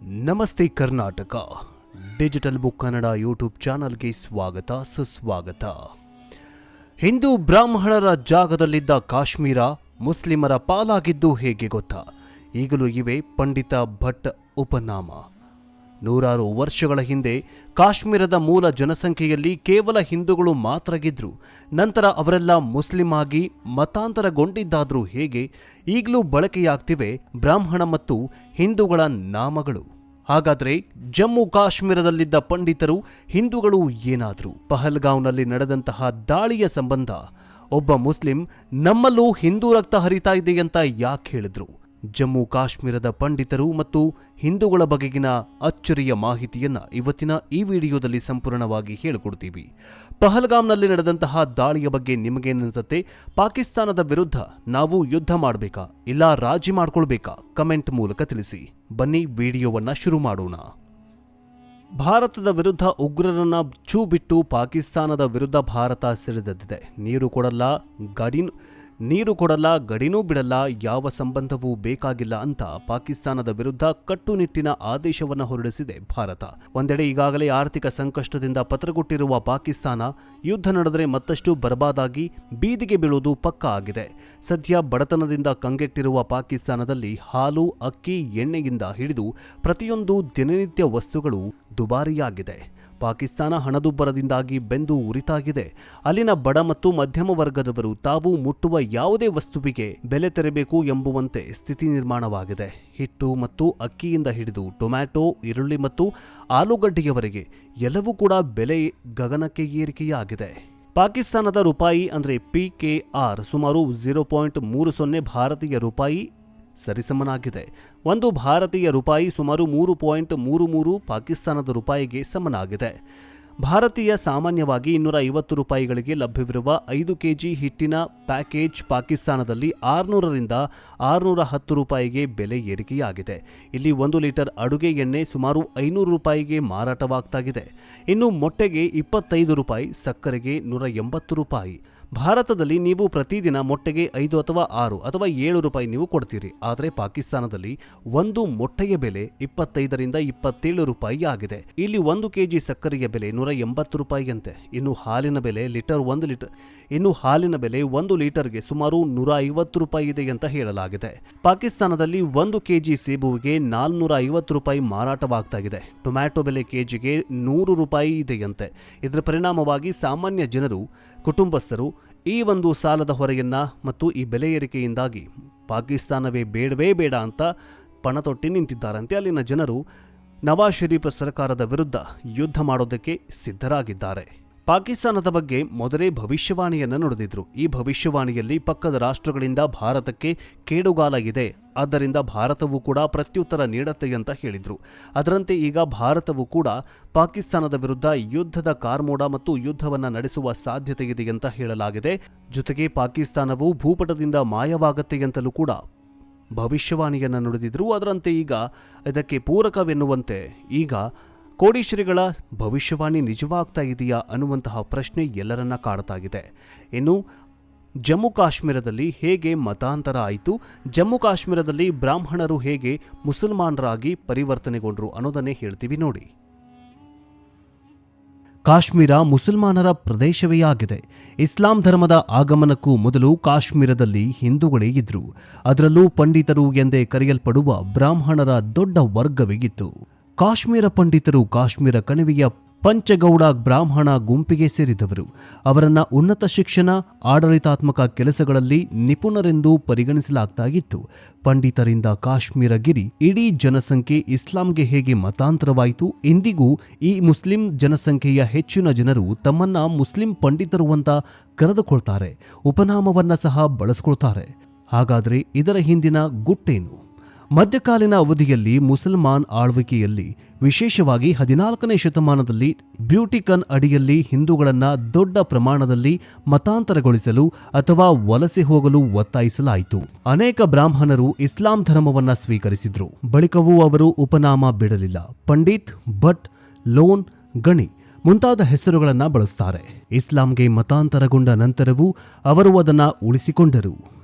ನಮಸ್ತೆ Karnataka digital book Kannada YouTube ಚಾನಲ್ಗೆ ಸ್ವಾಗತ ಸುಸ್ವಾಗತ. ಹಿಂದೂ ಬ್ರಾಹ್ಮಣರ ಜಾಗದಲ್ಲಿದ್ದ ಕಾಶ್ಮೀರ ಮುಸ್ಲಿಮರ ಪಾಲಾಗಿದ್ದು ಹೇಗೆ ಗೊತ್ತಾ? ಈಗಲೂ ಇವೆ ಪಂಡಿತ ಭಟ್ ಉಪನಾಮ. ನೂರಾರು ವರ್ಷಗಳ ಹಿಂದೆ ಕಾಶ್ಮೀರದ ಮೂಲ ಜನಸಂಖ್ಯೆಯಲ್ಲಿ ಕೇವಲ ಹಿಂದೂಗಳು ಮಾತ್ರ ಗಿದ್ರು. ನಂತರ ಅವರೆಲ್ಲ ಮುಸ್ಲಿಂ ಆಗಿ ಮತಾಂತರಗೊಂಡಿದ್ದಾದರೂ ಹೇಗೆ ಈಗಲೂ ಬಳಕೆಯಾಗ್ತಿವೆ ಬ್ರಾಹ್ಮಣ ಮತ್ತು ಹಿಂದೂಗಳ ನಾಮಗಳು. ಹಾಗಾದರೆ ಜಮ್ಮು ಕಾಶ್ಮೀರದಲ್ಲಿದ್ದ ಪಂಡಿತರು ಹಿಂದೂಗಳು ಏನಾದ್ರು? ಪಹಲ್ಗಾಂವ್ನಲ್ಲಿ ನಡೆದಂತಹ ದಾಳಿಯ ಸಂಬಂಧ ಒಬ್ಬ ಮುಸ್ಲಿಂ ನಮ್ಮಲ್ಲೂ ಹಿಂದೂ ರಕ್ತ ಹರಿತಾ ಇದೆ ಅಂತ ಯಾಕೆ ಹೇಳಿದ್ರು? ಜಮ್ಮು ಕಾಶ್ಮೀರದ ಪಂಡಿತರು ಮತ್ತು ಹಿಂದೂಗಳ ಬಗೆಗಿನ ಅಚ್ಚರಿಯ ಮಾಹಿತಿಯನ್ನ ಇವತ್ತಿನ ಈ ವಿಡಿಯೋದಲ್ಲಿ ಸಂಪೂರ್ಣವಾಗಿ ಹೇಳಿಕೊಡ್ತೀವಿ. ಪಹಲ್ಗಾಂವ್ನಲ್ಲಿ ನಡೆದಂತಹ ದಾಳಿಯ ಬಗ್ಗೆ ನಿಮಗೇನನ್ಸುತ್ತೆ? ಪಾಕಿಸ್ತಾನದ ವಿರುದ್ಧ ನಾವು ಯುದ್ಧ ಮಾಡಬೇಕಾ ಇಲ್ಲ ರಾಜಿ ಮಾಡ್ಕೊಳ್ಬೇಕಾ? ಕಮೆಂಟ್ ಮೂಲಕ ತಿಳಿಸಿ. ಬನ್ನಿ ವಿಡಿಯೋವನ್ನ ಶುರು ಮಾಡೋಣ. ಭಾರತದ ವಿರುದ್ಧ ಉಗ್ರರನ್ನ ಛೂ ಬಿಟ್ಟು ಪಾಕಿಸ್ತಾನದ ವಿರುದ್ಧ ಭಾರತ ಸಿಡಿದೆದ್ದಿದೆ. ನೀರು ಕೊಡಲ್ಲ, ಗಡಿನೂ ಬಿಡಲ್ಲ, ಯಾವ ಸಂಬಂಧವೂ ಬೇಕಾಗಿಲ್ಲ ಅಂತ ಪಾಕಿಸ್ತಾನದ ವಿರುದ್ಧ ಕಟ್ಟುನಿಟ್ಟಿನ ಆದೇಶವನ್ನು ಹೊರಡಿಸಿದೆ ಭಾರತ. ಒಂದೆಡೆ ಈಗಾಗಲೇ ಆರ್ಥಿಕ ಸಂಕಷ್ಟದಿಂದ ಪತ್ರಗೊಟ್ಟಿರುವ ಪಾಕಿಸ್ತಾನ ಯುದ್ಧ ನಡೆದರೆ ಮತ್ತಷ್ಟು ಬರ್ಬಾದಾಗಿ ಬೀದಿಗೆ ಬೀಳುವುದು ಪಕ್ಕಾ ಆಗಿದೆ. ಸದ್ಯ ಬಡತನದಿಂದ ಕಂಗೆಟ್ಟಿರುವ ಪಾಕಿಸ್ತಾನದಲ್ಲಿ ಹಾಲು, ಅಕ್ಕಿ, ಎಣ್ಣೆಯಿಂದ ಹಿಡಿದು ಪ್ರತಿಯೊಂದು ದಿನನಿತ್ಯ ವಸ್ತುಗಳು ದುಬಾರಿಯಾಗಿದೆ. ಪಾಕಿಸ್ತಾನ ಹಣದುಬ್ಬರದಿಂದಾಗಿ ಬೆಂದು ಉರಿತಾಗಿದೆ. ಅಲ್ಲಿನ ಬಡ ಮತ್ತು ಮಧ್ಯಮ ವರ್ಗದವರು ತಾವು ಮುಟ್ಟುವ ಯಾವುದೇ ವಸ್ತುವಿಗೆ ಬೆಲೆ ತೆರಬೇಕು ಎಂಬುವಂತೆ ಸ್ಥಿತಿ ನಿರ್ಮಾಣವಾಗಿದೆ. ಹಿಟ್ಟು ಮತ್ತು ಅಕ್ಕಿಯಿಂದ ಹಿಡಿದು ಟೊಮ್ಯಾಟೊ, ಈರುಳ್ಳಿ ಮತ್ತು ಆಲೂಗಡ್ಡೆಯವರೆಗೆ ಎಲ್ಲವೂ ಕೂಡ ಬೆಲೆ ಗಗನಕ್ಕೆ ಏರಿಕೆಯಾಗಿದೆ. ಪಾಕಿಸ್ತಾನದ ರೂಪಾಯಿ ಅಂದರೆ PKR ಸುಮಾರು 0.30 ಭಾರತೀಯ ರೂಪಾಯಿ ಸರಿಸಮನಾಗಿದೆ. ಒಂದು ಭಾರತೀಯ ರೂಪಾಯಿ ಸುಮಾರು 3.33 ಪಾಕಿಸ್ತಾನದ ರೂಪಾಯಿಗೆ ಸಮನಾಗಿದೆ. ಭಾರತೀಯ ಸಾಮಾನ್ಯವಾಗಿ 250 ರೂಪಾಯಿಗಳಿಗೆ ಲಭ್ಯವಿರುವ 5 kg ಹಿಟ್ಟಿನ ಪ್ಯಾಕೇಜ್ ಪಾಕಿಸ್ತಾನದಲ್ಲಿ 600ರಿಂದ 610 ರೂಪಾಯಿಗೆ ಬೆಲೆ ಏರಿಕೆಯಾಗಿದೆ. ಇಲ್ಲಿ 1 ಲೀಟರ್ ಅಡುಗೆ ಎಣ್ಣೆ ಸುಮಾರು 500 ರೂಪಾಯಿಗೆ ಮಾರಾಟವಾಗ್ತಾಗಿದೆ. ಇನ್ನು ಮೊಟ್ಟೆಗೆ 25 ರೂಪಾಯಿ, ಸಕ್ಕರೆಗೆ 180 ರೂಪಾಯಿ. ಭಾರತದಲ್ಲಿ ನೀವು ಪ್ರತಿದಿನ ಮೊಟ್ಟೆಗೆ 5 ಅಥವಾ 6 ಅಥವಾ 7 ರೂಪಾಯಿ ನೀವು ಕೊಡ್ತೀರಿ. ಆದರೆ ಪಾಕಿಸ್ತಾನದಲ್ಲಿ ಒಂದು ಮೊಟ್ಟೆಯ ಬೆಲೆ 25ರಿಂದ 27 ರೂಪಾಯಿ ಆಗಿದೆ. ಇಲ್ಲಿ 1 kg ಸಕ್ಕರೆಯ ಬೆಲೆ 180 ರೂಪಾಯಿಯಂತೆ. ಇನ್ನು ಹಾಲಿನ ಬೆಲೆ 1 ಲೀಟರ್ಗೆ ಸುಮಾರು 150 ರೂಪಾಯಿ ಇದೆ ಅಂತ ಹೇಳಲಾಗಿದೆ. ಪಾಕಿಸ್ತಾನದಲ್ಲಿ 1 kg ಸೇಬುವಿಗೆ 450 ರೂಪಾಯಿ ಮಾರಾಟವಾಗ್ತಾಗಿದೆ. ಟೊಮ್ಯಾಟೊ ಬೆಲೆ ಕೆಜಿಗೆ 100 ರೂಪಾಯಿ ಇದೆಯಂತೆ. ಇದರ ಪರಿಣಾಮವಾಗಿ ಸಾಮಾನ್ಯ ಜನರು, ಕುಟುಂಬಸ್ಥರು ಈ ಒಂದು ಸಾಲದ ಹೊರೆಯನ್ನ ಮತ್ತು ಈ ಬೆಲೆ ಏರಿಕೆಯಿಂದಾಗಿ ಪಾಕಿಸ್ತಾನವೇ ಬೇಡವೇ ಬೇಡ ಅಂತ ಪಣತೊಟ್ಟಿ ನಿಂತಿದ್ದಾರಂತೆ. ಅಲ್ಲಿನ ಜನರು ನವಾಜ್ ಶರೀಫ್ ಸರ್ಕಾರದ ವಿರುದ್ಧ ಯುದ್ಧ ಮಾಡೋದಕ್ಕೆ ಸಿದ್ಧರಾಗಿದ್ದಾರೆ. ಪಾಕಿಸ್ತಾನದ ಬಗ್ಗೆ ಮೊದಲೇ ಭವಿಷ್ಯವಾಣಿಯನ್ನು ನುಡಿದಿದ್ರು. ಈ ಭವಿಷ್ಯವಾಣಿಯಲ್ಲಿ ಪಕ್ಕದ ರಾಷ್ಟ್ರಗಳಿಂದ ಭಾರತಕ್ಕೆ ಕೇಡುಗಾಲ ಇದೆ, ಆದ್ದರಿಂದ ಭಾರತವು ಕೂಡ ಪ್ರತ್ಯುತ್ತರ ನೀಡುತ್ತೆ ಅಂತ ಹೇಳಿದ್ರು. ಅದರಂತೆ ಈಗ ಭಾರತವು ಕೂಡ ಪಾಕಿಸ್ತಾನದ ವಿರುದ್ಧ ಯುದ್ಧದ ಕಾರ್ಮೋಡ ಮತ್ತು ಯುದ್ಧವನ್ನು ನಡೆಸುವ ಸಾಧ್ಯತೆ ಇದೆ ಅಂತ ಹೇಳಲಾಗಿದೆ. ಜೊತೆಗೆ ಪಾಕಿಸ್ತಾನವು ಭೂಪಟದಿಂದ ಮಾಯವಾಗುತ್ತೆ ಅಂತಲೂ ಕೂಡ ಭವಿಷ್ಯವಾಣಿಯನ್ನು ನುಡಿದಿದ್ರು. ಅದರಂತೆ ಈಗ ಇದಕ್ಕೆ ಪೂರಕವೆನ್ನುವಂತೆ ಈಗ ಕೋಡೀಶ್ವರಿಗಳ ಭವಿಷ್ಯವಾಣಿ ನಿಜವಾಗ್ತಾ ಇದೆಯಾ ಅನ್ನುವಂತಹ ಪ್ರಶ್ನೆ ಎಲ್ಲರನ್ನ ಕಾಡ್ತಾಗಿದೆ. ಇನ್ನು ಜಮ್ಮು ಕಾಶ್ಮೀರದಲ್ಲಿ ಹೇಗೆ ಮತಾಂತರ ಆಯಿತು, ಜಮ್ಮು ಕಾಶ್ಮೀರದಲ್ಲಿ ಬ್ರಾಹ್ಮಣರು ಹೇಗೆ ಮುಸಲ್ಮಾನರಾಗಿ ಪರಿವರ್ತನೆಗೊಂಡ್ರು ಅನ್ನೋದನ್ನೇ ಹೇಳ್ತೀವಿ ನೋಡಿ. ಕಾಶ್ಮೀರ ಮುಸಲ್ಮಾನರ ಪ್ರದೇಶವೇ ಆಗಿದೆ. ಇಸ್ಲಾಂ ಧರ್ಮದ ಆಗಮನಕ್ಕೂ ಮೊದಲು ಕಾಶ್ಮೀರದಲ್ಲಿ ಹಿಂದೂಗಳೇ ಇದ್ರು. ಅದರಲ್ಲೂ ಪಂಡಿತರು ಎಂದೇ ಕರೆಯಲ್ಪಡುವ ಬ್ರಾಹ್ಮಣರ ದೊಡ್ಡ ವರ್ಗವೇ ಇತ್ತು. ಕಾಶ್ಮೀರ ಪಂಡಿತರು ಕಾಶ್ಮೀರ ಕಣಿವೆಯ ಪಂಚಗೌಡ ಬ್ರಾಹ್ಮಣ ಗುಂಪಿಗೆ ಸೇರಿದವರು. ಅವರನ್ನ ಉನ್ನತ ಶಿಕ್ಷಣ, ಆಡಳಿತಾತ್ಮಕ ಕೆಲಸಗಳಲ್ಲಿ ನಿಪುಣರೆಂದು ಪರಿಗಣಿಸಲಾಗ್ತಾ ಇತ್ತು. ಪಂಡಿತರಿಂದ ಕಾಶ್ಮೀರ ಗಿರಿ ಇಡೀ ಜನಸಂಖ್ಯೆ ಇಸ್ಲಾಂಗೆ ಹೇಗೆ ಮತಾಂತರವಾಯಿತು? ಇಂದಿಗೂ ಈ ಮುಸ್ಲಿಂ ಜನಸಂಖ್ಯೆಯ ಹೆಚ್ಚಿನ ಜನರು ತಮ್ಮನ್ನ ಮುಸ್ಲಿಂ ಪಂಡಿತರು ಅಂತ ಕರೆದುಕೊಳ್ತಾರೆ, ಉಪನಾಮವನ್ನ ಸಹ ಬಳಸ್ಕೊಳ್ತಾರೆ. ಹಾಗಾದ್ರೆ ಇದರ ಹಿಂದಿನ ಗುಟ್ಟೇನು? ಮಧ್ಯಕಾಲೀನ ಅವಧಿಯಲ್ಲಿ ಮುಸಲ್ಮಾನ್ ಆಳ್ವಿಕೆಯಲ್ಲಿ, ವಿಶೇಷವಾಗಿ 14ನೇ ಶತಮಾನದಲ್ಲಿ ಬ್ಯೂಟಿಕನ್ ಅಡಿಯಲ್ಲಿ ಹಿಂದೂಗಳನ್ನ ದೊಡ್ಡ ಪ್ರಮಾಣದಲ್ಲಿ ಮತಾಂತರಗೊಳಿಸಲು ಅಥವಾ ವಲಸೆ ಹೋಗಲು ಒತ್ತಾಯಿಸಲಾಯಿತು. ಅನೇಕ ಬ್ರಾಹ್ಮಣರು ಇಸ್ಲಾಂ ಧರ್ಮವನ್ನ ಸ್ವೀಕರಿಸಿದ್ರು. ಬಳಿಕವೂ ಅವರು ಉಪನಾಮ ಬಿಡಲಿಲ್ಲ. ಪಂಡಿತ್, ಭಟ್, ಲೋನ್, ಗಣಿ ಮುಂತಾದ ಹೆಸರುಗಳನ್ನು ಬಳಸ್ತಾರೆ. ಇಸ್ಲಾಂಗೆ ಮತಾಂತರಗೊಂಡ ನಂತರವೂ ಅವರು ಅದನ್ನ ಉಳಿಸಿಕೊಂಡರು.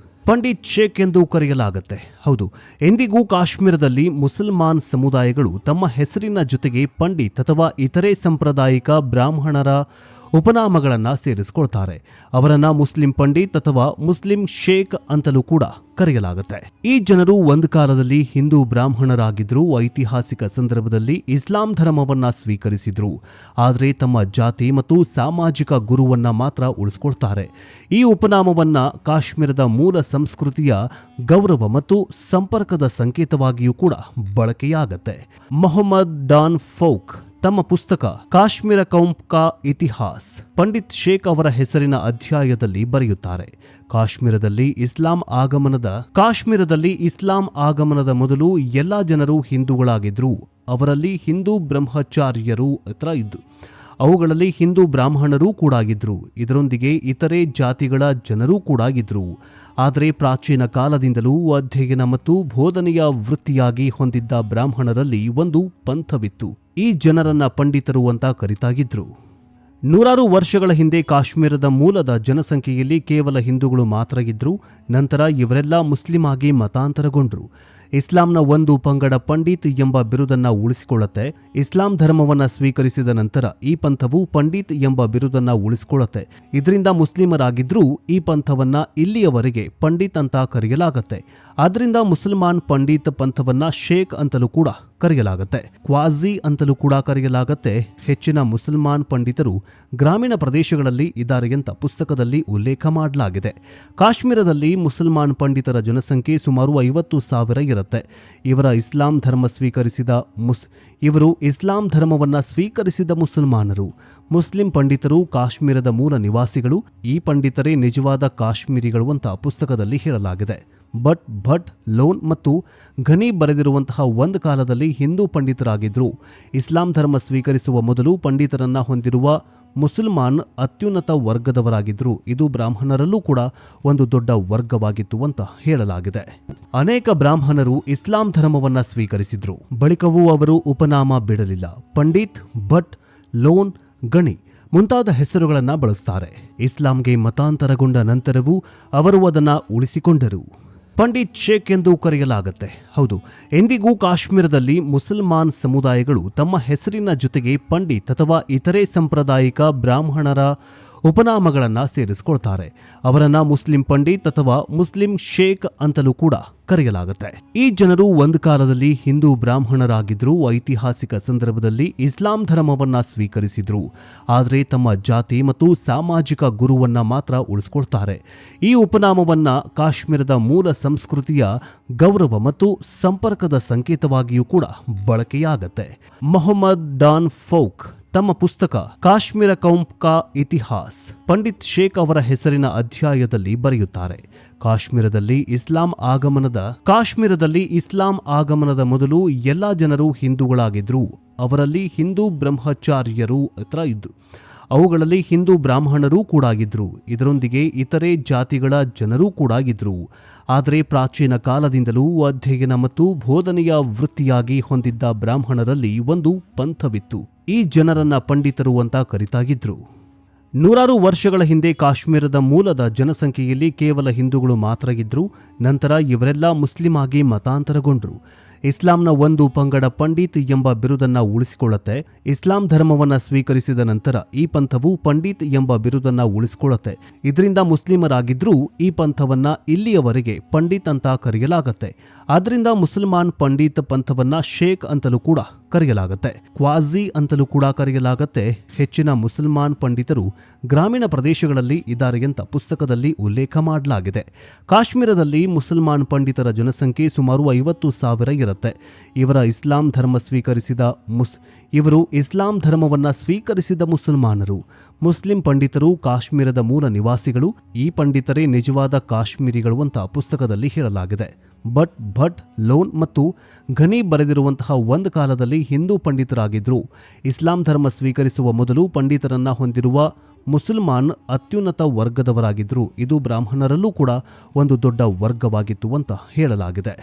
ಪಂಡಿತ್ ಶೇಖ್ ಎಂದು ಕರೆಯಲಾಗುತ್ತೆ. ಹೌದು, ಎಂದಿಗೂ ಕಾಶ್ಮೀರದಲ್ಲಿ ಮುಸಲ್ಮಾನ್ ಸಮುದಾಯಗಳು ತಮ್ಮ ಹೆಸರಿನ ಜೊತೆಗೆ ಪಂಡಿತ್ ಅಥವಾ ಇತರೆ ಸಾಂಪ್ರದಾಯಿಕ ಬ್ರಾಹ್ಮಣರ ಉಪನಾಮಗಳನ್ನು ಸೇರಿಸಿಕೊಳ್ತಾರೆ. ಅವರನ್ನ ಮುಸ್ಲಿಂ ಪಂಡಿತ್ ಅಥವಾ ಮುಸ್ಲಿಂ ಶೇಖ್ ಅಂತಲೂ ಕೂಡ ಕರೆಯಲಾಗುತ್ತೆ. ಈ ಜನರು ಒಂದು ಕಾಲದಲ್ಲಿ ಹಿಂದೂ ಬ್ರಾಹ್ಮಣರಾಗಿದ್ರು. ಐತಿಹಾಸಿಕ ಸಂದರ್ಭದಲ್ಲಿ ಇಸ್ಲಾಂ ಧರ್ಮವನ್ನ ಸ್ವೀಕರಿಸಿದ್ರು. ಆದರೆ ತಮ್ಮ ಜಾತಿ ಮತ್ತು ಸಾಮಾಜಿಕ ಗುರುವನ್ನ ಮಾತ್ರ ಉಳಿಸ್ಕೊಳ್ತಾರೆ. ಈ ಉಪನಾಮವನ್ನ ಕಾಶ್ಮೀರದ ಮೂಲ ಸಂಸ್ಕೃತಿಯ ಗೌರವ ಮತ್ತು ಸಂಪರ್ಕದ ಸಂಕೇತವಾಗಿಯೂ ಕೂಡ ಬಳಕೆಯಾಗತ್ತೆ. ಮೊಹಮ್ಮದ್ ಡಾನ್ ಫೌಕ್ ತಮ್ಮ ಪುಸ್ತಕ ಕಾಶ್ಮೀರ ಕೌಮ್ ಕಾ ಇತಿಹಾಸ್ ಪಂಡಿತ್ ಶೇಖ್ ಅವರ ಹೆಸರಿನ ಅಧ್ಯಾಯದಲ್ಲಿ ಬರೆಯುತ್ತಾರೆ. ಕಾಶ್ಮೀರದಲ್ಲಿ ಇಸ್ಲಾಂ ಆಗಮನದ ಮೊದಲು ಎಲ್ಲಾ ಜನರು ಹಿಂದೂಗಳಾಗಿದ್ರು. ಅವರಲ್ಲಿ ಹಿಂದೂ ಬ್ರಹ್ಮಚಾರ್ಯರು ಇದ್ರು. ಅವುಗಳಲ್ಲಿ ಹಿಂದೂ ಬ್ರಾಹ್ಮಣರೂ ಕೂಡ ಇದ್ರು. ಇದರೊಂದಿಗೆ ಇತರೆ ಜಾತಿಗಳ ಜನರೂ ಕೂಡ ಇದ್ರು. ಆದರೆ ಪ್ರಾಚೀನ ಕಾಲದಿಂದಲೂ ಅಧ್ಯಯನ ಮತ್ತು ಬೋಧನೆಯ ವೃತ್ತಿಯಾಗಿ ಹೊಂದಿದ್ದ ಬ್ರಾಹ್ಮಣರಲ್ಲಿ ಒಂದು ಪಂಥವಿತ್ತು. ಈ ಜನರನ್ನ ಪಂಡಿತರು ಅಂತ ಕರಿತಾಗಿದ್ರು. ನೂರಾರು ವರ್ಷಗಳ ಹಿಂದೆ ಕಾಶ್ಮೀರದ ಮೂಲದ ಜನಸಂಖ್ಯೆಯಲ್ಲಿ ಕೇವಲ ಹಿಂದೂಗಳು ಮಾತ್ರ ಇದ್ರು. ನಂತರ ಇವರೆಲ್ಲ ಮುಸ್ಲಿಂ ಆಗಿ ಮತಾಂತರಗೊಂಡ್ರು. ಇಸ್ಲಾಂನ ಒಂದು ಪಂಗಡ ಪಂಡಿತ್ ಎಂಬ ಬಿರುದನ್ನ ಉಳಿಸಿಕೊಳ್ಳುತ್ತೆ. ಇಸ್ಲಾಂ ಧರ್ಮವನ್ನ ಸ್ವೀಕರಿಸಿದ ನಂತರ ಈ ಪಂಥವು ಪಂಡಿತ್ ಎಂಬ ಬಿರುದನ್ನ ಉಳಿಸಿಕೊಳ್ಳುತ್ತೆ. ಇದರಿಂದ ಮುಸ್ಲಿಮರಾಗಿದ್ರೂ ಈ ಪಂಥವನ್ನ ಇಲ್ಲಿಯವರೆಗೆ ಪಂಡಿತ್ ಅಂತ ಕರೆಯಲಾಗತ್ತೆ. ಆದ್ರಿಂದ ಮುಸಲ್ಮಾನ್ ಪಂಡಿತ್ ಪಂಥವನ್ನ ಶೇಖ್ ಅಂತಲೂ ಕೂಡ ಕರೆಯಲಾಗತ್ತೆ. ಕ್ವಾಜಿ ಅಂತಲೂ ಕೂಡ ಕರೆಯಲಾಗತ್ತೆ. ಹೆಚ್ಚಿನ ಮುಸಲ್ಮಾನ್ ಪಂಡಿತರು ಗ್ರಾಮೀಣ ಪ್ರದೇಶಗಳಲ್ಲಿ ಇದ್ದಾರೆ ಅಂತ ಪುಸ್ತಕದಲ್ಲಿ ಉಲ್ಲೇಖ ಮಾಡಲಾಗಿದೆ. ಕಾಶ್ಮೀರದಲ್ಲಿ ಮುಸಲ್ಮಾನ್ ಪಂಡಿತರ ಜನಸಂಖ್ಯೆ ಸುಮಾರು 50,000 ಇರುತ್ತೆ. ಇವರು ಇಸ್ಲಾಂ ಧರ್ಮವನ್ನ ಸ್ವೀಕರಿಸಿದ ಮುಸಲ್ಮಾನರು. ಮುಸ್ಲಿಂ ಪಂಡಿತರು ಕಾಶ್ಮೀರದ ಮೂಲ ನಿವಾಸಿಗಳು. ಈ ಪಂಡಿತರೇ ನಿಜವಾದ ಕಾಶ್ಮೀರಿಗಳು ಅಂತ ಪುಸ್ತಕದಲ್ಲಿ ಹೇಳಲಾಗಿದೆ. ಭಟ್, ಲೋನ್ ಮತ್ತು ಘನಿ ಬರೆದಿರುವಂತಹ ಒಂದು ಕಾಲದಲ್ಲಿ ಹಿಂದೂ ಪಂಡಿತರಾಗಿದ್ರು. ಇಸ್ಲಾಂ ಧರ್ಮ ಸ್ವೀಕರಿಸುವ ಮೊದಲು ಪಂಡಿತರನ್ನ ಹೊಂದಿರುವ ಮುಸಲ್ಮಾನ್ ಅತ್ಯುನ್ನತ ವರ್ಗದವರಾಗಿದ್ರು. ಇದು ಬ್ರಾಹ್ಮಣರಲ್ಲೂ ಕೂಡ ಒಂದು ದೊಡ್ಡ ವರ್ಗವಾಗಿತ್ತು ಅಂತ ಹೇಳಲಾಗಿದೆ. ಅನೇಕ ಬ್ರಾಹ್ಮಣರು ಇಸ್ಲಾಂ ಧರ್ಮವನ್ನ ಸ್ವೀಕರಿಸಿದ್ರು. ಬಳಿಕವೂ ಅವರು ಉಪನಾಮ ಬಿಡಲಿಲ್ಲ. ಪಂಡಿತ್, ಭಟ್, ಲೋನ್, ಗಣಿ ಮುಂತಾದ ಹೆಸರುಗಳನ್ನು ಬಳಸ್ತಾರೆ. ಇಸ್ಲಾಂಗೆ ಮತಾಂತರಗೊಂಡ ನಂತರವೂ ಅವರು ಅದನ್ನು ಉಳಿಸಿಕೊಂಡರು. ಪಂಡಿತ್ ಶೇಖ್ ಎಂದು ಕರೆಯಲಾಗುತ್ತೆ. ಹೌದು, ಎಂದಿಗೂ ಕಾಶ್ಮೀರದಲ್ಲಿ ಮುಸಲ್ಮಾನ್ ಸಮುದಾಯಗಳು ತಮ್ಮ ಹೆಸರಿನ ಜೊತೆಗೆ ಪಂಡಿತ್ ಅಥವಾ ಇತರೆ ಸಾಂಪ್ರದಾಯಿಕ ಬ್ರಾಹ್ಮಣರ ಉಪನಾಮಗಳನ್ನು ಸೇರಿಸಿಕೊಳ್ತಾರೆ. ಅವರನ್ನ ಮುಸ್ಲಿಂ ಪಂಡಿತ್ ಅಥವಾ ಮುಸ್ಲಿಂ ಶೇಖ್ ಅಂತಲೂ ಕೂಡ ಕರೆಯಲಾಗುತ್ತೆ. ಈ ಜನರು ಒಂದು ಕಾಲದಲ್ಲಿ ಹಿಂದೂ ಬ್ರಾಹ್ಮಣರಾಗಿದ್ರು. ಐತಿಹಾಸಿಕ ಸಂದರ್ಭದಲ್ಲಿ ಇಸ್ಲಾಂ ಧರ್ಮವನ್ನ ಸ್ವೀಕರಿಸಿದ್ರು. ಆದರೆ ತಮ್ಮ ಜಾತಿ ಮತ್ತು ಸಾಮಾಜಿಕ ಗುರುವನ್ನ ಮಾತ್ರ ಉಳಿಸ್ಕೊಳ್ತಾರೆ. ಈ ಉಪನಾಮವನ್ನ ಕಾಶ್ಮೀರದ ಮೂಲ ಸಂಸ್ಕೃತಿಯ ಗೌರವ ಮತ್ತು ಸಂಪರ್ಕದ ಸಂಕೇತವಾಗಿಯೂ ಕೂಡ ಬಳಕೆಯಾಗತ್ತೆ. ಮೊಹಮ್ಮದ್ ಡಾನ್ ಫೌಕ್ ತಮ್ಮ ಪುಸ್ತಕ ಕಾಶ್ಮೀರ ಕೌಮ್ ಕಾ ಇತಿಹಾಸ್ ಪಂಡಿತ್ ಶೇಖ್ ಅವರ ಹೆಸರಿನ ಅಧ್ಯಾಯದಲ್ಲಿ ಬರೆಯುತ್ತಾರೆ. ಕಾಶ್ಮೀರದಲ್ಲಿ ಇಸ್ಲಾಂ ಆಗಮನದ ಮೊದಲು ಎಲ್ಲಾ ಜನರು ಹಿಂದೂಗಳಾಗಿದ್ರು. ಅವರಲ್ಲಿ ಹಿಂದೂ ಬ್ರಹ್ಮಚಾರ್ಯರು ಇದ್ರು. ಅವುಗಳಲ್ಲಿ ಹಿಂದೂ ಬ್ರಾಹ್ಮಣರೂ ಕೂಡ ಇದ್ರು. ಇದರೊಂದಿಗೆ ಇತರೆ ಜಾತಿಗಳ ಜನರೂ ಕೂಡ ಇದ್ರು. ಆದರೆ ಪ್ರಾಚೀನ ಕಾಲದಿಂದಲೂ ಅಧ್ಯಯನ ಮತ್ತು ಬೋಧನೆಯ ವೃತ್ತಿಯಾಗಿ ಹೊಂದಿದ್ದ ಬ್ರಾಹ್ಮಣರಲ್ಲಿ ಒಂದು ಪಂಥವಿತ್ತು. ಈ ಜನರನ್ನ ಪಂಡಿತರು ಅಂತ ಕರಿತಾಗಿದ್ರು. ನೂರಾರು ವರ್ಷಗಳ ಹಿಂದೆ ಕಾಶ್ಮೀರದ ಮೂಲದ ಜನಸಂಖ್ಯೆಯಲ್ಲಿ ಕೇವಲ ಹಿಂದೂಗಳು ಮಾತ್ರ ಇದ್ರು. ನಂತರ ಇವರೆಲ್ಲ ಮುಸ್ಲಿಂ ಆಗಿ ಮತಾಂತರಗೊಂಡ್ರು. ಇಸ್ಲಾಂನ ಒಂದು ಪಂಗಡ ಪಂಡಿತ್ ಎಂಬ ಬಿರುದನ್ನ ಉಳಿಸಿಕೊಳ್ಳುತ್ತೆ. ಇಸ್ಲಾಂ ಧರ್ಮವನ್ನ ಸ್ವೀಕರಿಸಿದ ನಂತರ ಈ ಪಂಥವು ಪಂಡಿತ್ ಎಂಬ ಬಿರುದನ್ನ ಉಳಿಸಿಕೊಳ್ಳುತ್ತೆ. ಇದರಿಂದ ಮುಸ್ಲಿಮರಾಗಿದ್ರೂ ಈ ಪಂಥವನ್ನ ಇಲ್ಲಿಯವರೆಗೆ ಪಂಡಿತ್ ಅಂತ ಕರೆಯಲಾಗತ್ತೆ. ಆದ್ರಿಂದ ಮುಸಲ್ಮಾನ್ ಪಂಡಿತ್ ಪಂಥವನ್ನ ಶೇಖ್ ಅಂತಲೂ ಕೂಡ ಕರೆಯಲಾಗತ್ತೆ. ಕ್ವಾಜಿ ಅಂತಲೂ ಕೂಡ ಕರೆಯಲಾಗತ್ತೆ. ಹೆಚ್ಚಿನ ಮುಸಲ್ಮಾನ್ ಪಂಡಿತರು ಗ್ರಾಮೀಣ ಪ್ರದೇಶಗಳಲ್ಲಿ ಇದ್ದಾರೆ ಅಂತ ಪುಸ್ತಕದಲ್ಲಿ ಉಲ್ಲೇಖ ಮಾಡಲಾಗಿದೆ. ಕಾಶ್ಮೀರದಲ್ಲಿ ಮುಸಲ್ಮಾನ್ ಪಂಡಿತರ ಜನಸಂಖ್ಯೆ ಸುಮಾರು 50,000 ಇರುತ್ತೆ. ಇವರು ಇಸ್ಲಾಂ ಧರ್ಮವನ್ನ ಸ್ವೀಕರಿಸಿದ ಮುಸಲ್ಮಾನರು. ಮುಸ್ಲಿಂ ಪಂಡಿತರು ಕಾಶ್ಮೀರದ ಮೂಲ ನಿವಾಸಿಗಳು. ಈ ಪಂಡಿತರೇ ನಿಜವಾದ ಕಾಶ್ಮೀರಿಗಳು ಅಂತ ಪುಸ್ತಕದಲ್ಲಿ ಹೇಳಲಾಗಿದೆ. ಭಟ್, ಲೋನ್ ಮತ್ತು ಘನಿ ಬರೆದಿರುವಂತಹ ಒಂದು ಕಾಲದಲ್ಲಿ ಹಿಂದೂ ಪಂಡಿತರಾಗಿದ್ರು. ಇಸ್ಲಾಂ ಧರ್ಮ ಸ್ವೀಕರಿಸುವ ಮೊದಲು ಪಂಡಿತರನ್ನ ಹೊಂದಿರುವ ಮುಸಲ್ಮಾನ್ ಅತ್ಯುನ್ನತ ವರ್ಗದವರಾಗಿದ್ರು. ಇದು ಬ್ರಾಹ್ಮಣರಲ್ಲೂ ಕೂಡ ಒಂದು ದೊಡ್ಡ ವರ್ಗವಾಗಿತ್ತು ಅಂತ ಹೇಳಲಾಗಿದೆ.